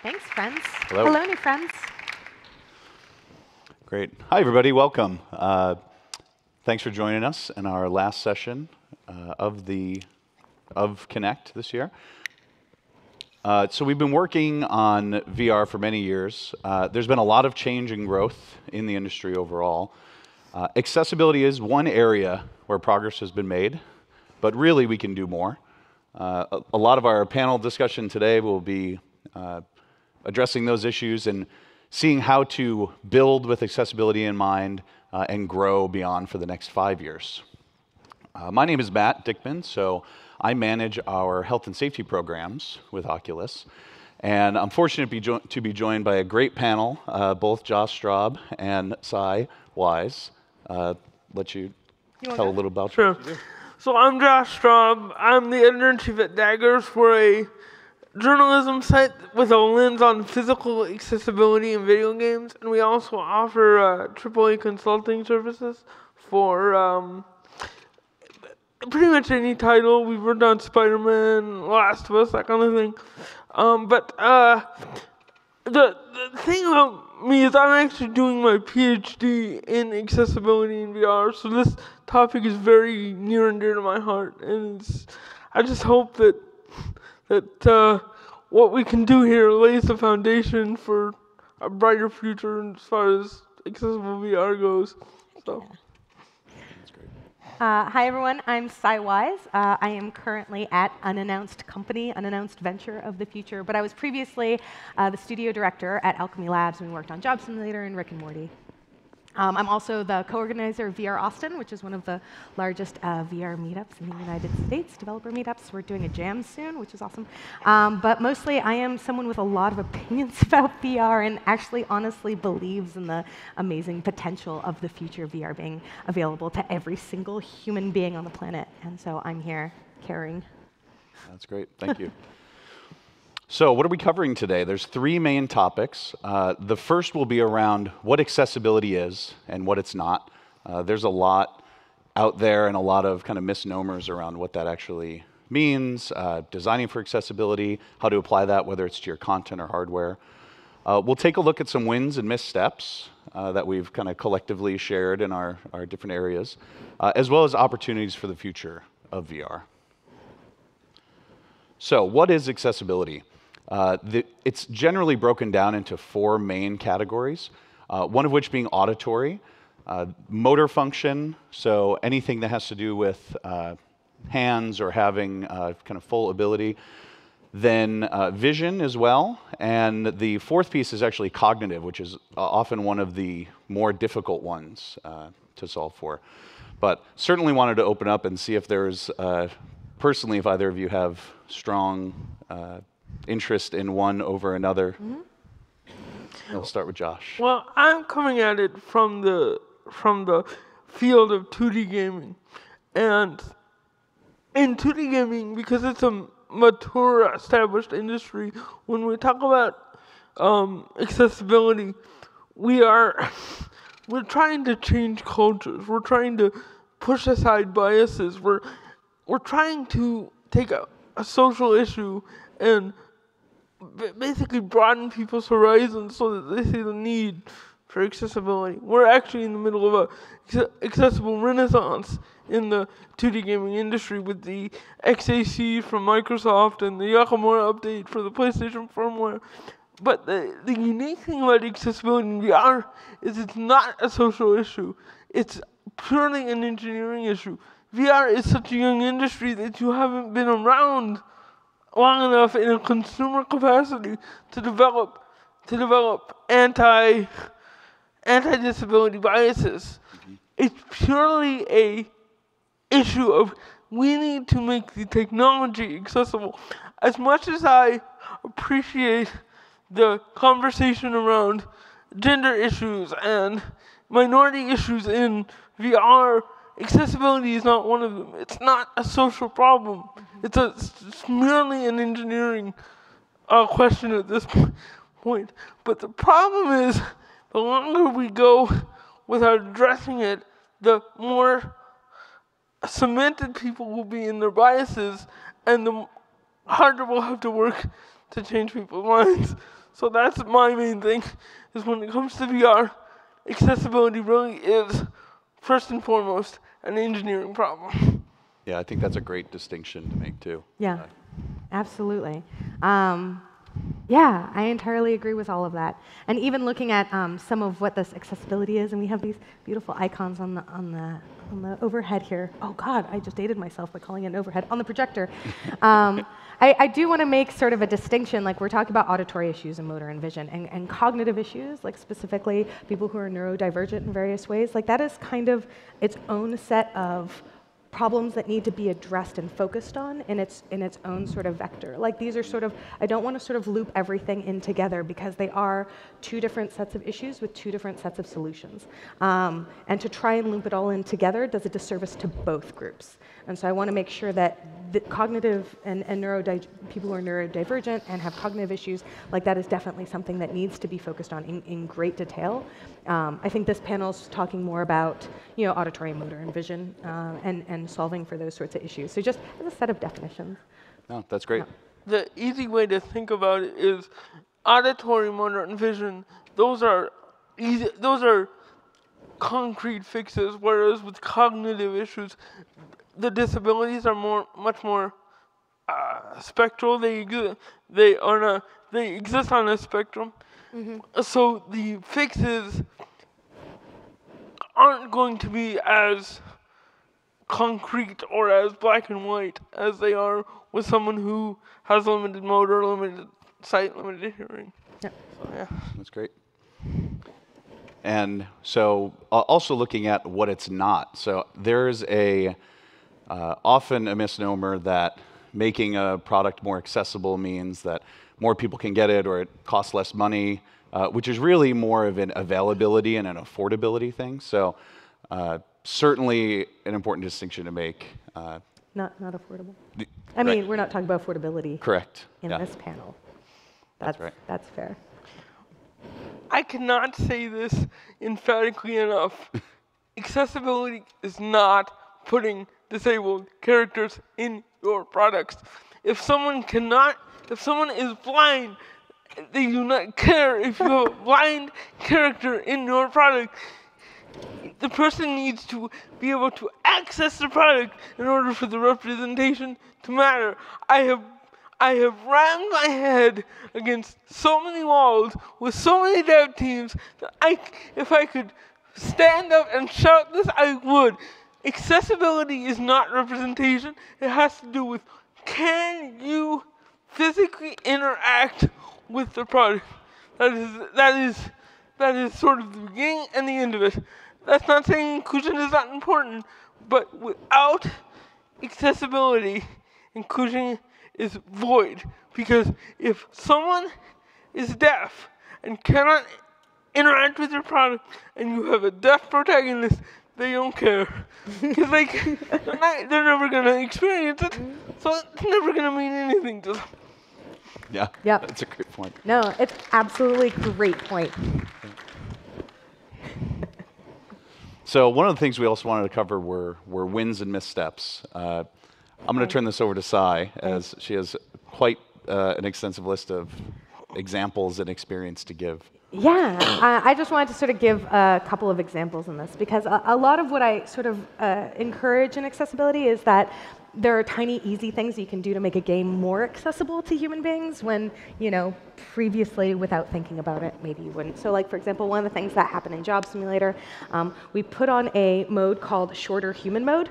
Thanks, friends. Hello. Hello, new friends. Great. Hi, everybody. Welcome. Thanks for joining us in our last session of Connect this year. So we've been working on VR for many years. There's been a lot of change and growth in the industry overall. Accessibility is one area where progress has been made, but really we can do more. A lot of our panel discussion today will be addressing those issues and seeing how to build with accessibility in mind and grow beyond for the next 5 years. My name is Matt Dickman, so I manage our health and safety programs with Oculus. And I'm fortunate to be joined by a great panel, both Josh Straub and Cy Wise. Let you tell a little about Sure. what you do. So I'm Josh Straub. I'm the editor-in-chief at D.A.G.E.R for a journalism site with a lens on physical accessibility in video games. And we also offer AAA consulting services for pretty much any title. We've worked on Spider-Man, Last of Us, that kind of thing. But the thing about me is I'm actually doing my PhD in accessibility in VR, so this topic is very near and dear to my heart, and I just hope that what we can do here lays the foundation for a brighter future as far as accessible VR goes. So. Hi, everyone. I'm Cy Wise. I am currently at unannounced company, unannounced venture of the future, but I was previously the studio director at Alchemy Labs, and we worked on Job Simulator and Rick and Morty. I'm also the co-organizer of VR Austin, which is one of the largest VR meetups in the United States, developer meetups. We're doing a jam soon, which is awesome. But mostly, I am someone with a lot of opinions about VR and actually honestly believes in the amazing potential of the future of VR being available to every single human being on the planet. And so I'm here caring. That's great. Thank you. So what are we covering today? There's 3 main topics. The first will be around what accessibility is and what it's not. There's a lot out there and a lot of kind of misnomers around what that actually means, designing for accessibility, how to apply that, whether it's to your content or hardware. We'll take a look at some wins and missteps that we've kind of collectively shared in our different areas, as well as opportunities for the future of VR. So what is accessibility? It's generally broken down into 4 main categories, one of which being auditory, motor function, so anything that has to do with hands or having kind of full ability, then vision as well, and the 4th piece is actually cognitive, which is often one of the more difficult ones to solve for. But certainly wanted to open up and see if there's, personally, if either of you have strong interest in one over another. We'll start with Josh. Well, I'm coming at it from the field of 2D gaming, and in 2D gaming, because it's a mature, established industry, when we talk about accessibility, we're trying to change cultures. We're trying to push aside biases. We're trying to take a social issue and basically broaden people's horizons so that they see the need for accessibility. We're actually in the middle of a accessible renaissance in the 2D gaming industry with the XAC from Microsoft and the Yakamura update for the PlayStation firmware. But the unique thing about accessibility in VR is it's not a social issue. It's purely an engineering issue. VR is such a young industry that you haven't been around long enough in a consumer capacity to develop anti-disability biases. It's purely a issue of we need to make the technology accessible. As much as I appreciate the conversation around gender issues and minority issues in VR, accessibility is not one of them. It's not a social problem. It's merely an engineering question at this point. But the problem is, the longer we go without addressing it, the more cemented people will be in their biases, and the harder we'll have to work to change people's minds. So that's my main thing, is when it comes to VR, accessibility really is, first and foremost, an engineering problem. Yeah, I think that's a great distinction to make too. Yeah, absolutely. Yeah, I entirely agree with all of that. And even looking at some of what this accessibility is, and we have these beautiful icons on the overhead here. Oh God, I just dated myself by calling it an overhead on the projector. I do want to make sort of a distinction, like we're talking about auditory issues and motor and vision, and cognitive issues, like specifically people who are neurodivergent in various ways. Like that is kind of its own set of problems that need to be addressed and focused on in its own sort of vector. Like these are sort of, I don't want to sort of loop everything in together because they are two different sets of issues with two different sets of solutions. And to try and loop it all in together does a disservice to both groups. And so I want to make sure that the cognitive and people who are neurodivergent and have cognitive issues, like that is definitely something that needs to be focused on in great detail. I think this panel's talking more about, you know, auditory, motor, and vision, and solving for those sorts of issues. So just as a set of definitions. No, that's great. The easy way to think about it is auditory, motor, and vision. Those are easy. Those are concrete fixes. Whereas with cognitive issues, the disabilities are much more spectral. They exist on a spectrum. Mm-hmm. So the fixes aren't going to be as concrete or as black and white as they are with someone who has limited motor, limited sight, limited hearing. Yep. So, yeah. That's great. And so also looking at what it's not. So there's often a misnomer that making a product more accessible means that more people can get it or it costs less money, which is really more of an availability and an affordability thing. So certainly an important distinction to make. Not affordable. I mean, we're not talking about affordability. Correct. In this panel. That's right. That's fair. I cannot say this emphatically enough. Accessibility is not putting disabled characters in your products. If someone is blind, they do not care if you have a blind character in your product. The person needs to be able to access the product in order for the representation to matter. I have rammed my head against so many walls with so many dev teams that if I could stand up and shout this, I would. Accessibility is not representation. It has to do with, can you physically interact with the product? That is sort of the beginning and the end of it. That's not saying inclusion is not important, but without accessibility, inclusion is void. Because if someone is deaf and cannot interact with your product, and you have a deaf protagonist, they don't care. Because they're never going to experience it, so it's never going to mean anything to them. Yeah, Yep. That's a great point. No, it's absolutely a great point. So one of the things we also wanted to cover were wins and missteps. I'm going to turn this over to Sai, as she has quite an extensive list of examples and experience to give. Yeah, I just wanted to sort of give a couple of examples in this, because a lot of what I sort of encourage in accessibility is that there are tiny, easy things you can do to make a game more accessible to human beings when, you know, previously, without thinking about it, maybe you wouldn't. So like, for example, one of the things that happened in Job Simulator, we put on a mode called shorter human mode.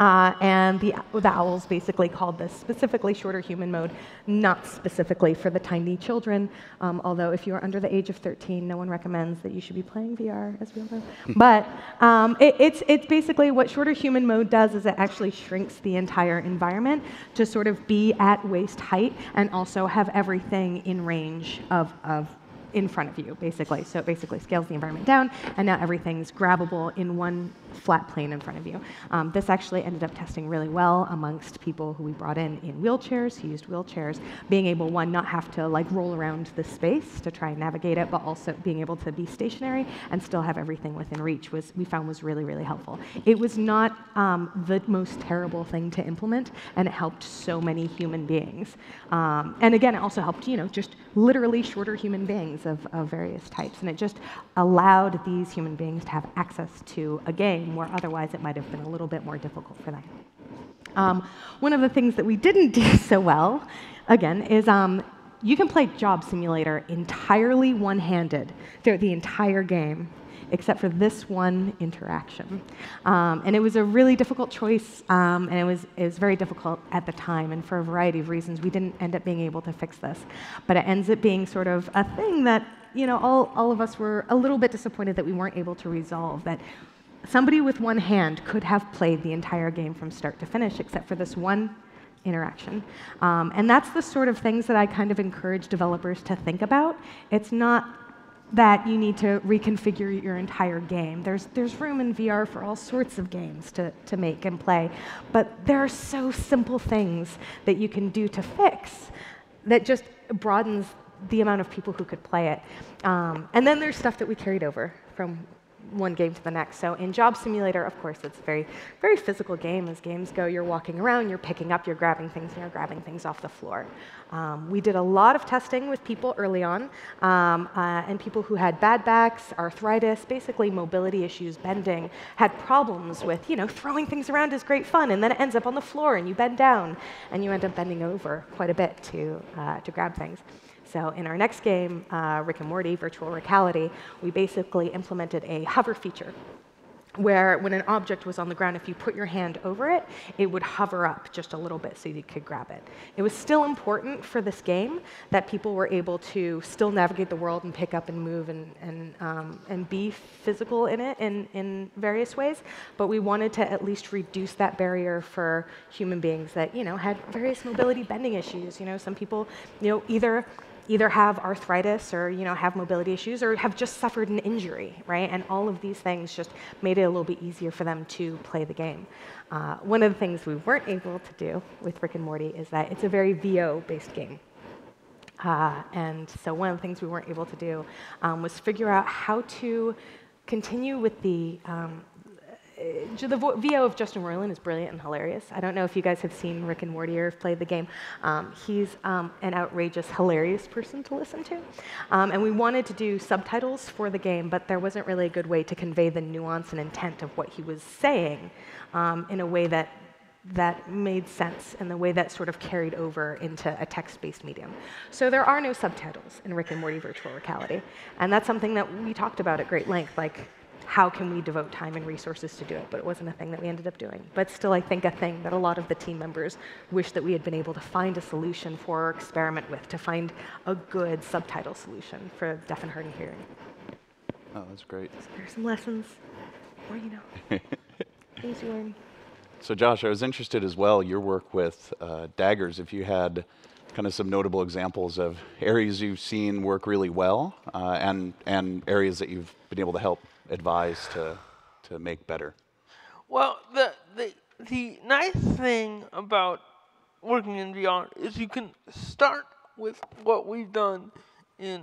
And the owls basically called this specifically shorter human mode, not specifically for the tiny children, although if you are under the age of 13, no one recommends that you should be playing VR, as we all know. But it's basically what shorter human mode does is it actually shrinks the entire environment to sort of be at waist height and also have everything in range of in front of you, basically. So it basically scales the environment down, and now everything's grabbable in one flat plane in front of you. This actually ended up testing really well amongst people who we brought in wheelchairs, who used wheelchairs, being able, one, not have to like roll around the space to try and navigate it, but also being able to be stationary and still have everything within reach we found was really, really helpful. It was not the most terrible thing to implement, and it helped so many human beings. And again, it also helped, just literally shorter human beings of various types. And it just allowed these human beings to have access to a game where otherwise it might have been a little bit more difficult for them. One of the things that we didn't do so well, again, is you can play Job Simulator entirely one-handed throughout the entire game, except for this one interaction. And it was a really difficult choice, and it was very difficult at the time, and for a variety of reasons, we didn't end up being able to fix this. But it ends up being sort of a thing that, all of us were a little bit disappointed that we weren't able to resolve, that somebody with one hand could have played the entire game from start to finish, except for this one interaction. And that's the sort of things that I kind of encourage developers to think about. It's not that you need to reconfigure your entire game. There's room in VR for all sorts of games to make and play, but there are so simple things that you can do to fix that just broadens the amount of people who could play it. And then there's stuff that we carried over from one game to the next. So in Job Simulator, of course, it's a very, very physical game. As games go, you're walking around, you're picking up, you're grabbing things, and you're grabbing things off the floor. We did a lot of testing with people early on, and people who had bad backs, arthritis, basically mobility issues, bending, had problems with, throwing things around is great fun, and then it ends up on the floor, and you bend down, and you end up bending over quite a bit to grab things. So in our next game, Rick and Morty, Virtual Reality, we basically implemented a hover feature where when an object was on the ground, if you put your hand over it, it would hover up just a little bit so you could grab it. It was still important for this game that people were able to still navigate the world and pick up and move and be physical in it in various ways, but we wanted to at least reduce that barrier for human beings that had various mobility bending issues. Some people either have arthritis or have mobility issues or have just suffered an injury, right? And all of these things just made it a little bit easier for them to play the game. One of the things we weren't able to do with Rick and Morty is that it's a very VO-based game. And so one of the things we weren't able to do was figure out how to continue with the VO of Justin Roiland is brilliant and hilarious. I don't know if you guys have seen Rick and Morty or have played the game. He's an outrageous, hilarious person to listen to. And we wanted to do subtitles for the game, but there wasn't really a good way to convey the nuance and intent of what he was saying in a way that made sense, in the way that sort of carried over into a text-based medium. So there are no subtitles in Rick and Morty Virtual Reality. And that's something that we talked about at great length, like, how can we devote time and resources to do it? But it wasn't a thing that we ended up doing. But still, I think a thing that a lot of the team members wish that we had been able to find a solution for or experiment with, to find a good subtitle solution for deaf and hard of hearing. Oh, that's great. So there's some lessons, or things you learn. So Josh, I was interested as well, your work with daggers, if you had kind of some notable examples of areas you've seen work really well and areas that you've been able to help advise to make better. Well, the nice thing about working in VR is you can start with what we've done in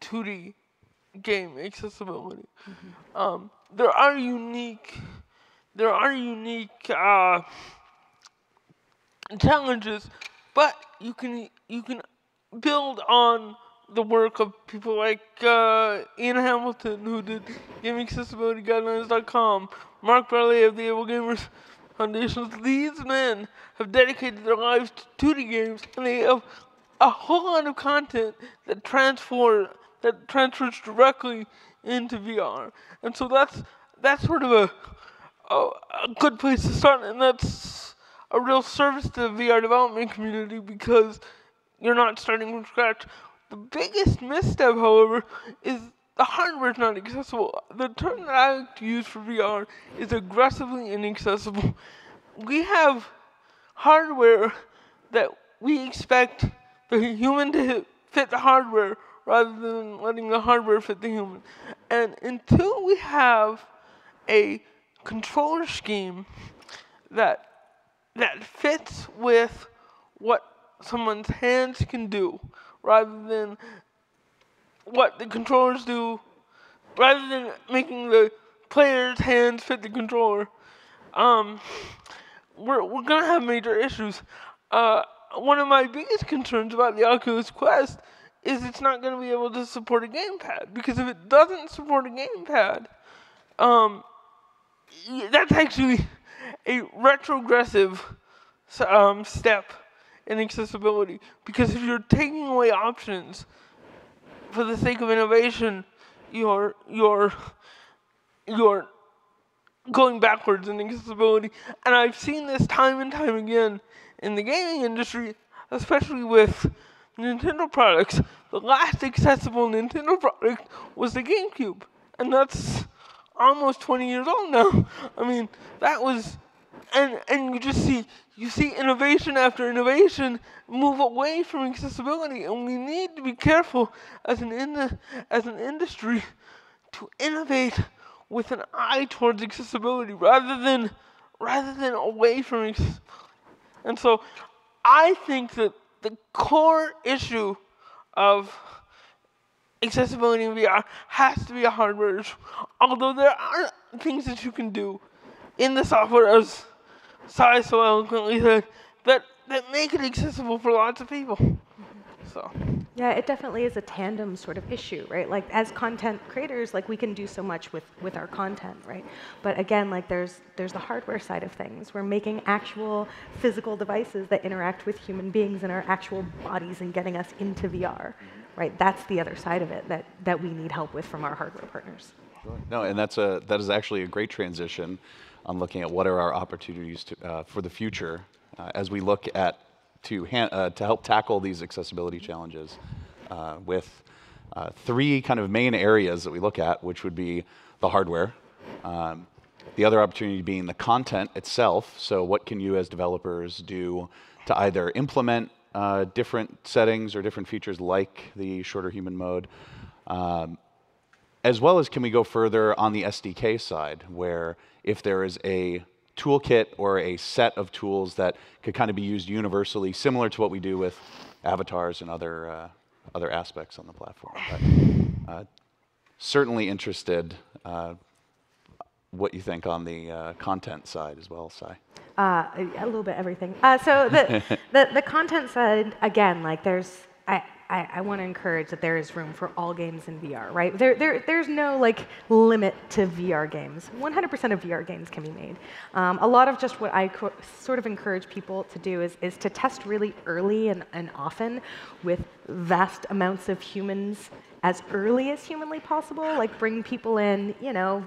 2D game accessibility. Mm-hmm. There are unique challenges, but you can build on the work of people like Ian Hamilton, who did GameAccessibilityGuidelines.com, Mark Bradley of the Able Gamers Foundations. These men have dedicated their lives to 2D games, and they have a whole lot of content that transfers directly into VR. And so that's sort of a good place to start, and that's a real service to the VR development community because you're not starting from scratch. The biggest misstep, however, is the hardware is not accessible. The term that I like to use for VR is aggressively inaccessible. We have hardware that we expect the human to fit the hardware rather than letting the hardware fit the human. And until we have a controller scheme that fits with what someone's hands can do, rather than what the controllers do, rather than making the player's hands fit the controller. We're gonna have major issues. One of my biggest concerns about the Oculus Quest is it's not gonna be able to support a gamepad, because if it doesn't support a gamepad, that's actually a retrogressive step in accessibility. Because if you're taking away options for the sake of innovation, you're going backwards in accessibility. And I've seen this time and time again in the gaming industry, especially with Nintendo products. The last accessible Nintendo product was the GameCube, and that's almost 20 years old now. I mean, that was, and you see innovation after innovation move away from accessibility, and we need to be careful as an industry to innovate with an eye towards accessibility rather than away from accessibility. And so I think that the core issue of accessibility in VR has to be a hardware issue. Although there are things that you can do in the software, as Sai so eloquently said, that make it accessible for lots of people. So. Yeah, it definitely is a tandem sort of issue, right? Like, as content creators, like, we can do so much with our content, right? But again, like, there's the hardware side of things. We're making actual physical devices that interact with human beings in our actual bodies and getting us into VR, right? That's the other side of it that we need help with from our hardware partners. Sure. No, and that is actually a great transition on looking at what are our opportunities for the future as we look at to help tackle these accessibility challenges with three kind of main areas that we look at, which would be the hardware, the other opportunity being the content itself. So what can you as developers do to either implement different settings or different features like the shorter human mode, as well as can we go further on the SDK side, where if there is a toolkit or a set of tools that could kind of be used universally, similar to what we do with avatars and other aspects on the platform. But, certainly interested what you think on the content side as well, Sai. A little bit everything. So the content side, again, like, I want to encourage that there is room for all games in VR, right? There's no like limit to VR games. 100% of VR games can be made. A lot of just what I sort of encourage people to do is to test really early and often with vast amounts of humans as early as humanly possible. Like, bring people in, you know,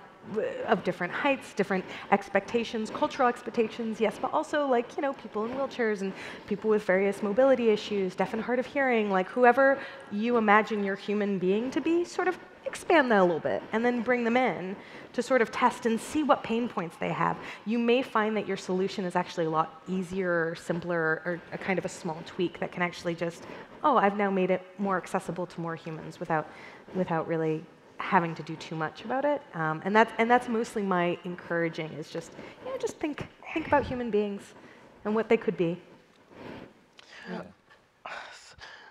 of different heights, different expectations, cultural expectations, yes, but also, like, you know, people in wheelchairs and people with various mobility issues, deaf and hard of hearing, like whoever you imagine your human being to be, sort of expand that a little bit and then bring them in to sort of test and see what pain points they have. You may find that your solution is actually a lot easier or simpler, or a kind of a small tweak that can actually just, oh, I've now made it more accessible to more humans without really having to do too much about it, and that's mostly my encouraging, is just, you know, just think about human beings and what they could be. Yeah.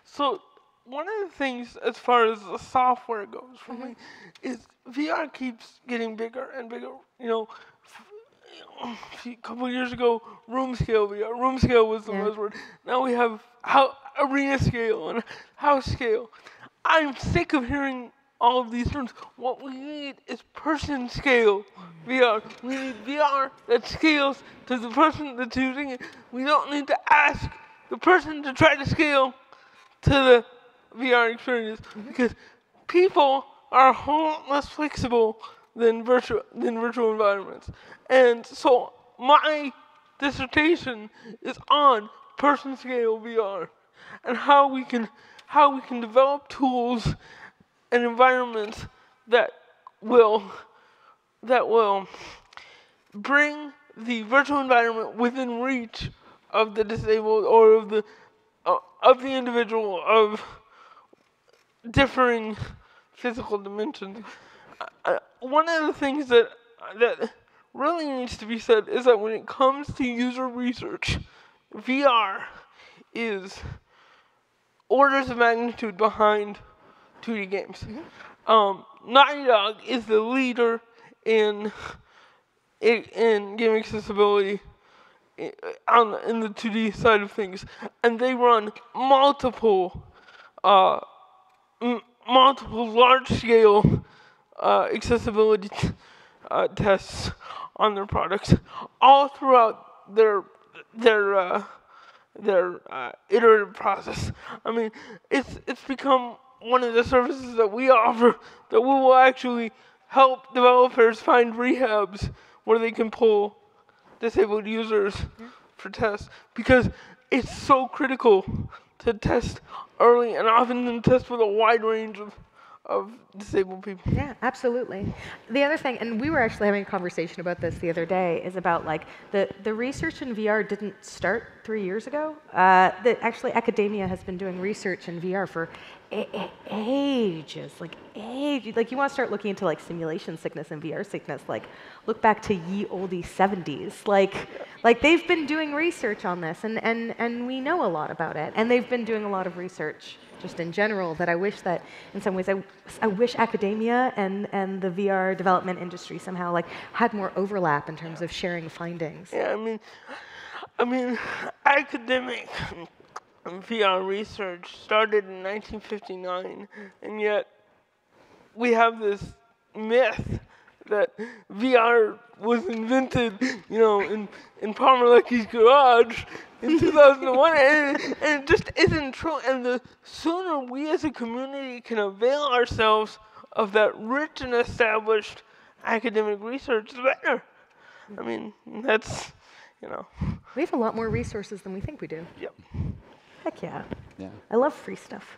So one of the things, as far as the software goes for me, is VR keeps getting bigger and bigger. You know, a couple of years ago, room scale VR. Room scale was the buzzword. Now we have arena scale and house scale. I'm sick of hearing all of these terms. What we need is person scale VR. We need VR that scales to the person that's using it. We don't need to ask the person to try to scale to the VR experience, because people are a whole lot less flexible than virtual environments. And so my dissertation is on person scale VR and how we can develop tools and environments that will bring the virtual environment within reach of the disabled or of the individual of differing physical dimensions. One of the things that really needs to be said is that when it comes to user research, VR is orders of magnitude behind 2D games. Naughty Dog is the leader in game accessibility in the 2D side of things, and they run multiple large-scale accessibility tests on their products, all throughout their iterative process. I mean, it's become one of the services that we offer that we will actually help developers find rehabs where they can pull disabled users for tests, because it's so critical to test early and often to test with a wide range of disabled people. Yeah, absolutely. The other thing, and we were actually having a conversation about this the other day, is about like the research in VR didn't start 3 years ago. Actually, academia has been doing research in VR for ages, like ages. Like you want to start looking into like simulation sickness and VR sickness, like look back to ye olde 70s. Like they've been doing research on this, and we know a lot about it. And they've been doing a lot of research just in general that I wish that in some ways I wish academia and the VR development industry somehow like had more overlap in terms of sharing findings. Yeah, I mean, academic VR research started in 1959, and yet we have this myth that VR was invented, in Palmer Lucky's garage in 2001, and it just isn't true. And the sooner we as a community can avail ourselves of that rich and established academic research, the better. I mean, that's, We have a lot more resources than we think we do. Yep. Heck yeah. Yeah. I love free stuff.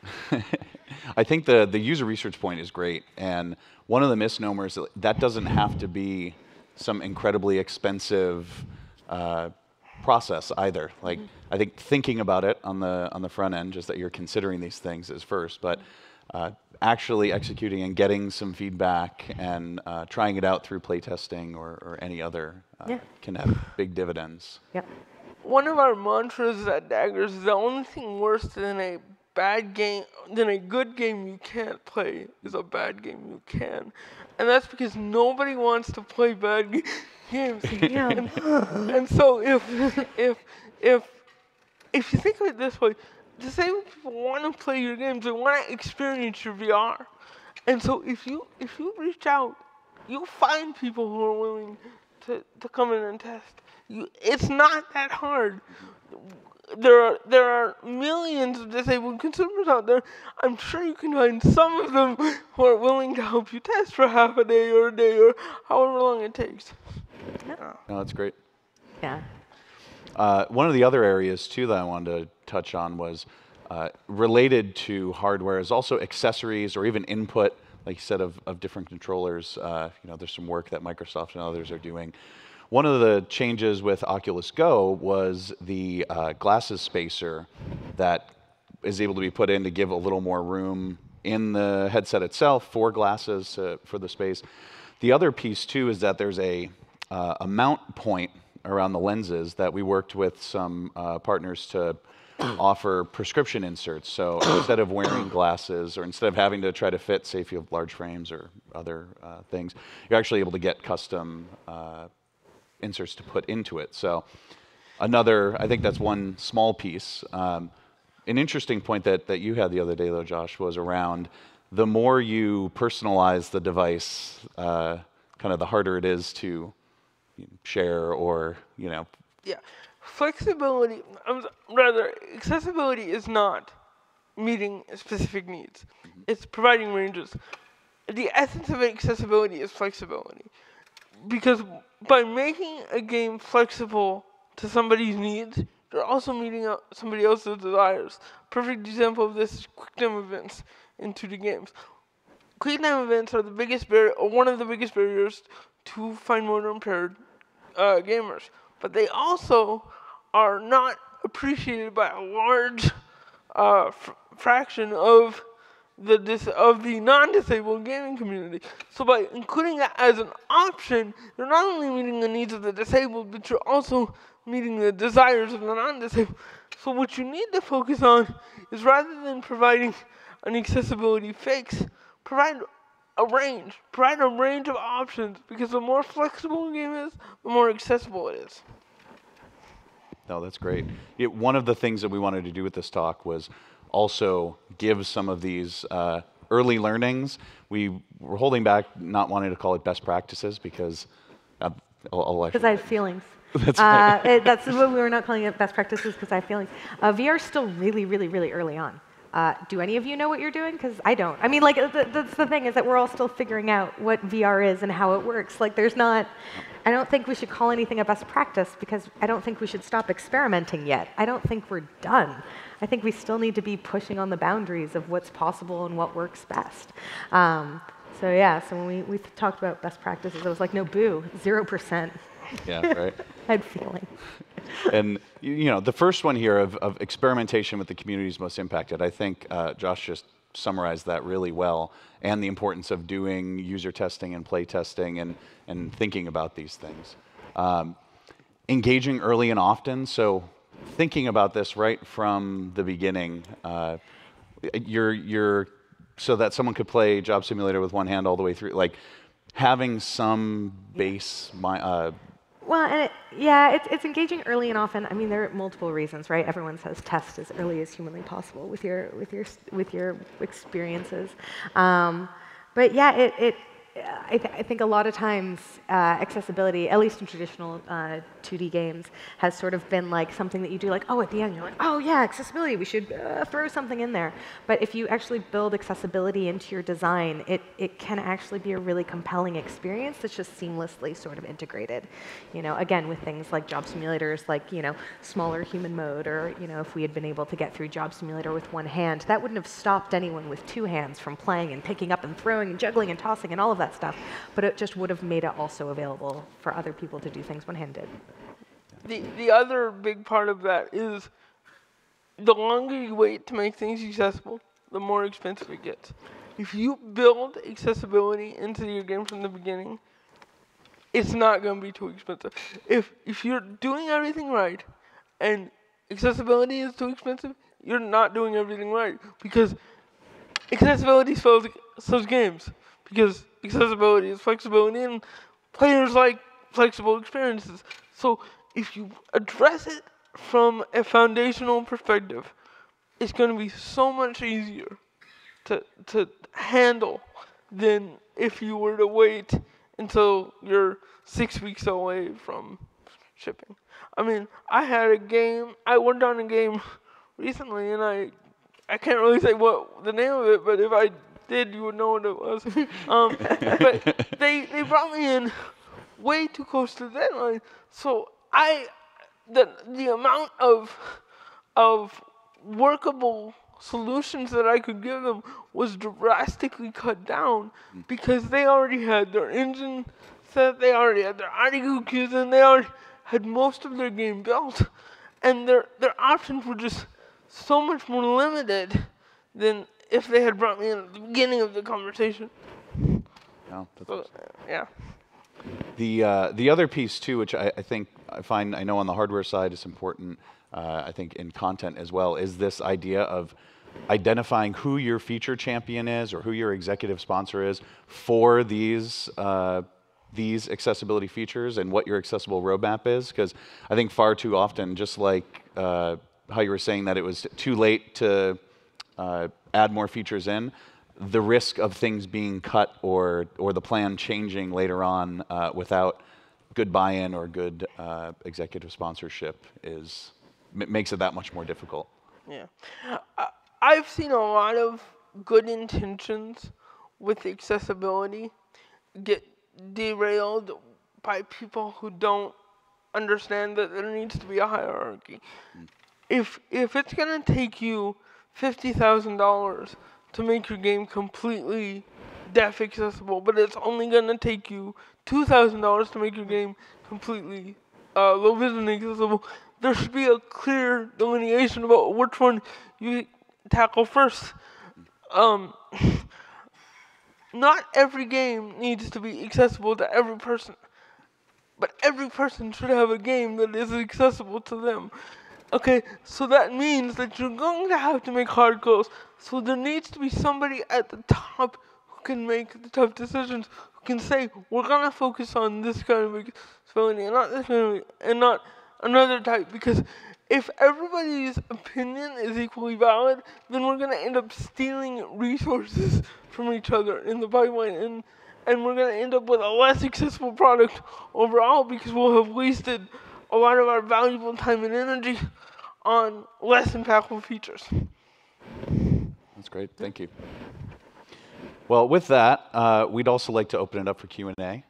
I think the user research point is great, and one of the misnomers that doesn't have to be some incredibly expensive process either. Like I think thinking about it on the front end, just that you're considering these things is first, but actually executing and getting some feedback and trying it out through playtesting or any other can have big dividends. Yep. One of our mantras at D.A.G.E.R is the only thing worse than a good game you can't play is a bad game you can. And that's because nobody wants to play bad games. And so if you think of it this way, disabled people want to play your games, they want to experience your VR. And so if you reach out, you'll find people who are willing to come in and test. It's not that hard. There are millions of disabled consumers out there. I'm sure you can find some of them who are willing to help you test for half a day or however long it takes. No, that's great. Yeah. One of the other areas too that I wanted to touch on was related to hardware is also accessories or even input, like you said, of different controllers. There's some work that Microsoft and others are doing. One of the changes with Oculus Go was the glasses spacer that is able to be put in to give a little more room in the headset itself for glasses for the space. The other piece too is that there's a mount point around the lenses that we worked with some partners to offer prescription inserts. So instead of wearing glasses or instead of having to try to fit, say if you have large frames or other things, you're actually able to get custom inserts to put into it. So I think that's one small piece. An interesting point that you had the other day though, Josh, was around the more you personalize the device, kind of the harder it is to share or, Yeah. Flexibility, accessibility is not meeting specific needs. It's providing ranges. The essence of accessibility is flexibility. Because by making a game flexible to somebody's needs, you're also meeting somebody else's desires. Perfect example of this is quick-time events in 2D games. Quick-time events are one of the biggest barriers to fine motor impaired gamers. But they also are not appreciated by a large fraction of of the non-disabled gaming community. So by including that as an option, you're not only meeting the needs of the disabled, but you're also meeting the desires of the non-disabled. So what you need to focus on is, rather than providing an accessibility fix, provide a range of options, because the more flexible a game is, the more accessible it is. No, that's great. One of the things that we wanted to do with this talk was also give some of these early learnings. We were holding back, not wanting to call it best practices, because because I have feelings. That's right. That's what we were not calling it best practices, because I have feelings. VR is still really, really, really early on. Do any of you know what you're doing? Because I don't. I mean, like, that's the thing, is that we're all still figuring out what VR is and how it works. Like, I don't think we should call anything a best practice, because I don't think we should stop experimenting yet. I don't think we're done. I think we still need to be pushing on the boundaries of what's possible and what works best. So when we talked about best practices, I was like, no, boo, 0%. Yeah, right. I had feeling. And the first one here of experimentation with the communities most impacted, I think Josh just summarized that really well, and the importance of doing user testing and play testing and thinking about these things. Engaging early and often, so thinking about this right from the beginning, so that someone could play Job Simulator with one hand all the way through, like having some base. Well, and it's engaging early and often. I mean, there are multiple reasons, right? Everyone says test as early as humanly possible with your experiences. But yeah, I think a lot of times accessibility, at least in traditional 2D games, has sort of been like something that you do, like, oh, at the end you're like, oh yeah, accessibility, we should throw something in there. But if you actually build accessibility into your design, it can actually be a really compelling experience that's just seamlessly sort of integrated. Again, with things like Job Simulators, like smaller human mode, or if we had been able to get through Job Simulator with one hand, that wouldn't have stopped anyone with two hands from playing and picking up and throwing and juggling and tossing and all of that stuff, but it just would have made it also available for other people to do things one-handed. The other big part of that is, the longer you wait to make things accessible, the more expensive it gets. If you build accessibility into your game from the beginning, it's not going to be too expensive. If you're doing everything right and accessibility is too expensive, you're not doing everything right, because accessibility sells games. Because accessibility is flexibility, and players like flexible experiences. So if you address it from a foundational perspective, it's going to be so much easier to handle than if you were to wait until you're 6 weeks away from shipping. I mean, I worked on a game recently, and I can't really say what the name of it, but if I did, you would know what it was. But they brought me in way too close to the deadline. So the amount of workable solutions that I could give them was drastically cut down, because they already had their engine set, they already had their article queues, and they already had most of their game built, and their options were just so much more limited than if they had brought me in at the beginning of the conversation. No, yeah. The other piece too, which I know on the hardware side is important, I think in content as well, is this idea of identifying who your feature champion is or who your executive sponsor is for these accessibility features and what your accessible roadmap is. Because I think far too often, just like how you were saying that it was too late to add more features in, the risk of things being cut or the plan changing later on without good buy-in or good executive sponsorship makes it that much more difficult. Yeah. I've seen a lot of good intentions with accessibility get derailed by people who don't understand that there needs to be a hierarchy. If it's going to take you $50,000 to make your game completely deaf accessible, but it's only going to take you $2,000 to make your game completely low vision accessible, there should be a clear delineation about which one you tackle first. not every game needs to be accessible to every person, but every person should have a game that is accessible to them. Okay, so that means that you're going to have to make hard goals. So there needs to be somebody at the top who can make the tough decisions, who can say, we're going to focus on this kind of accessibility and not this kind of, and not another type. Because if everybody's opinion is equally valid, then we're going to end up stealing resources from each other in the pipeline. And we're going to end up with a less accessible product overall because we'll have wasted a lot of our valuable time and energy on less impactful features. That's great. Thank you. Well, with that, we'd also like to open it up for Q&A.